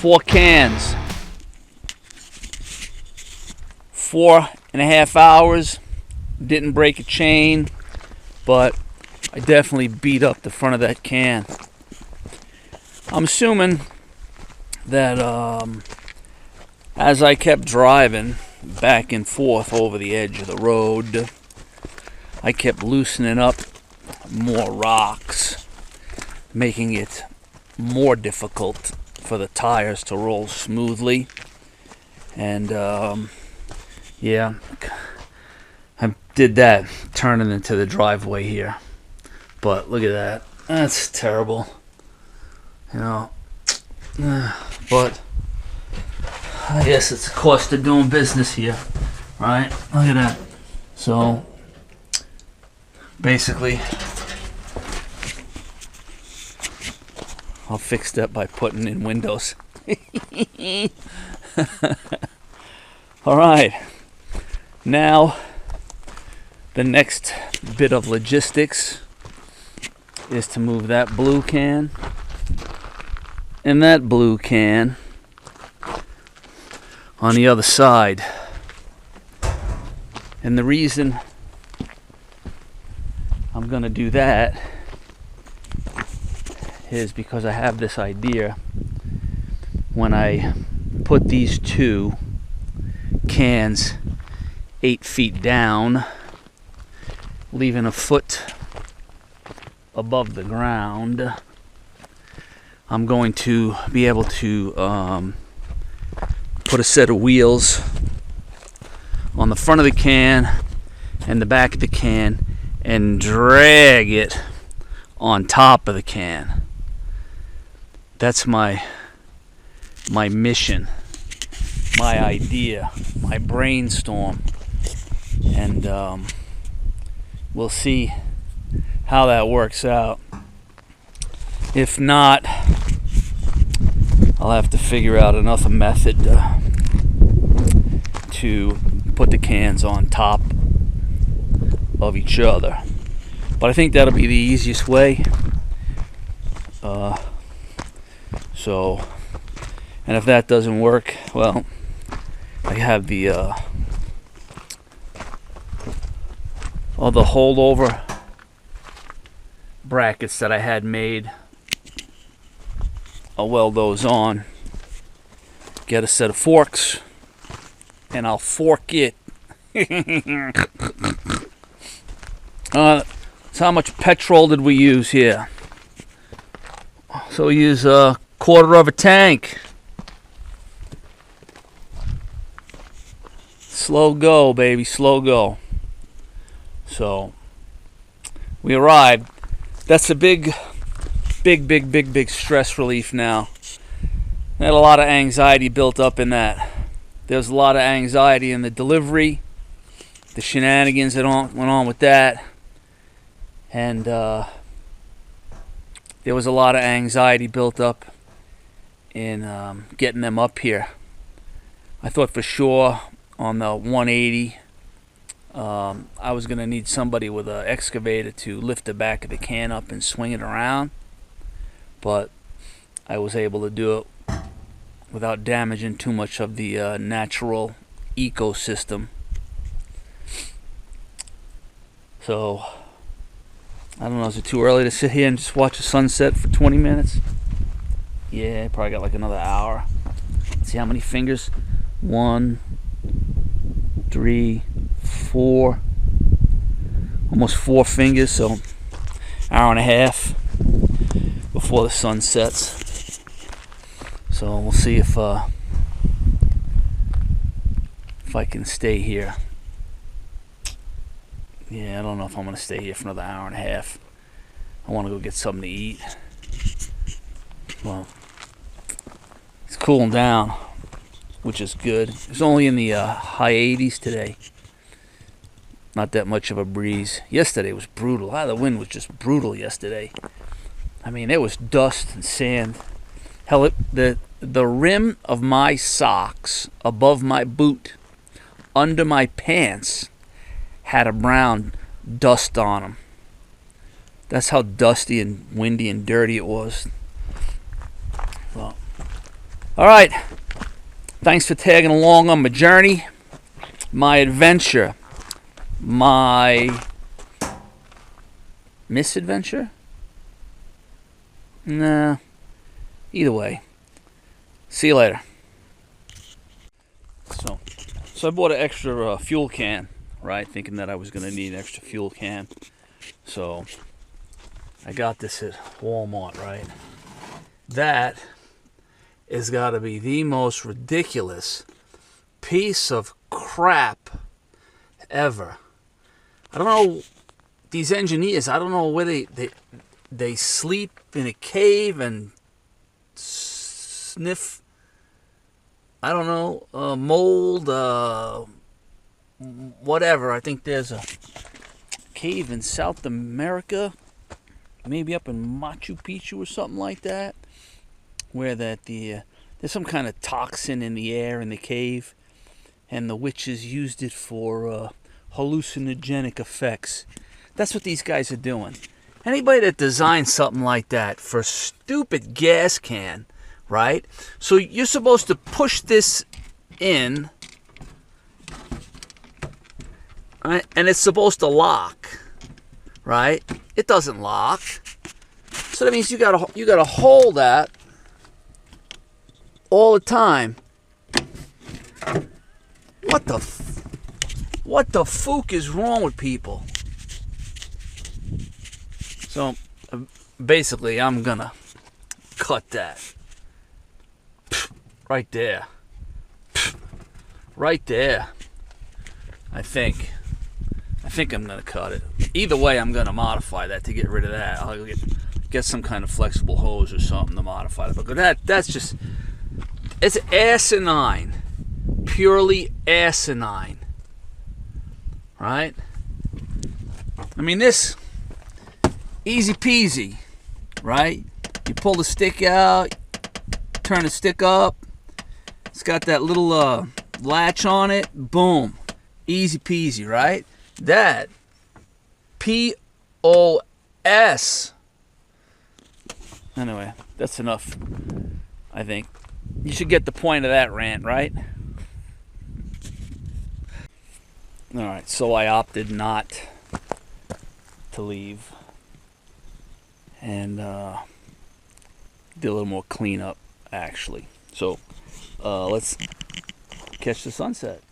4 cans, 4.5 hours. Didn't break a chain, but I definitely beat up the front of that can. I'm assuming that as I kept driving back and forth over the edge of the road, I kept loosening up more rocks, making it more difficult for the tires to roll smoothly. And yeah, I did that turning into the driveway here. But look at that. That's terrible. You know. But I guess it's the cost of doing business here. Right? Look at that. So basically, I'll fix that by putting in windows. Alright. Now, the next bit of logistics is to move that blue can and that blue can on the other side. And the reason I'm going to do that is because I have this idea. When I put these 2 cans 8 feet down, leaving a foot above the ground, I'm going to be able to put a set of wheels on the front of the can and the back of the can and drag it on top of the can. That's my mission, my idea, my brainstorm. And we'll see how that works out. If not, I'll have to figure out another method to put the cans on top of each other. But I think that'll be the easiest way. And if that doesn't work, well, I have the holdover brackets that I had made. I'll weld those on, get a set of forks, and I'll fork it. So how much petrol did we use here? So we use a quarter of a tank. Slow go, baby, slow go. So we arrived. That's a big stress relief now. I had a lot of anxiety built up in that. There's a lot of anxiety in the delivery, the shenanigans that went on with that, and there was a lot of anxiety built up in getting them up here. I thought for sure on the 180 I was going to need somebody with an excavator to lift the back of the can up and swing it around, but I was able to do it without damaging too much of the natural ecosystem. So I don't know, is it too early to sit here and just watch the sunset for 20 minutes? Yeah, probably got like another hour. Let's see how many fingers. 1, 3, 4, almost 4 fingers, so hour and a half before the sun sets. So we'll see if I can stay here. Yeah, I don't know if I'm gonna stay here for another hour and a half. I want to go get something to eat. Well, it's cooling down, which is good. It's only in the high 80s today. Not that much of a breeze. Yesterday was brutal. The wind was just brutal yesterday. I mean, there was dust and sand. Hell, the rim of my socks above my boot, under my pants, had a brown dust on them. That's how dusty and windy and dirty it was. Well, All right. Thanks for tagging along on my journey, my adventure, my misadventure? Nah. Either way. See you later. So I bought an extra fuel can, right? Thinking that I was going to need an extra fuel can. So I got this at Walmart, right? That has got to be the most ridiculous piece of crap ever. I don't know, these engineers, I don't know where they sleep in a cave and sniff, I don't know, mold, whatever. I think there's a cave in South America, maybe up in Machu Picchu or something like that, where there's some kind of toxin in the air in the cave, and the witches used it for hallucinogenic effects. That's what these guys are doing. Anybody that designs something like that for a stupid gas can, right? So you're supposed to push this in, right? And it's supposed to lock, right? It doesn't lock. So that means you gotta hold that all the time. What the fook is wrong with people? So basically, I'm gonna cut that right there, right there. I think I'm gonna cut it. Either way, I'm gonna modify that to get rid of that. I'll get some kind of flexible hose or something to modify it. But that's just, it's asinine, purely asinine, right? I mean, this easy peasy, right? You pull the stick out, turn the stick up. It's got that little latch on it. Boom. Easy peasy, right? That POS. Anyway, that's enough, I think. You should get the point of that rant, right? Alright, so I opted not to leave and did a little more cleanup, actually. So let's catch the sunset.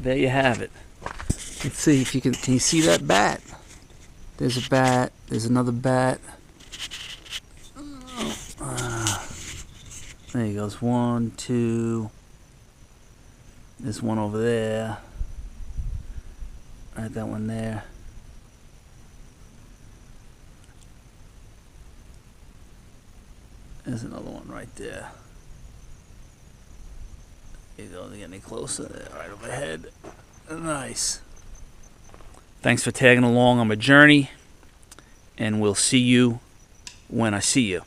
there you have it. Let's see if you can you see that bat? There's a bat. There's another bat. There he goes. 1, 2. There's one over there. Right, that one there. There's another one right there. You don't get any closer there, right overhead. Nice. Thanks for tagging along on my journey, and we'll see you when I see you.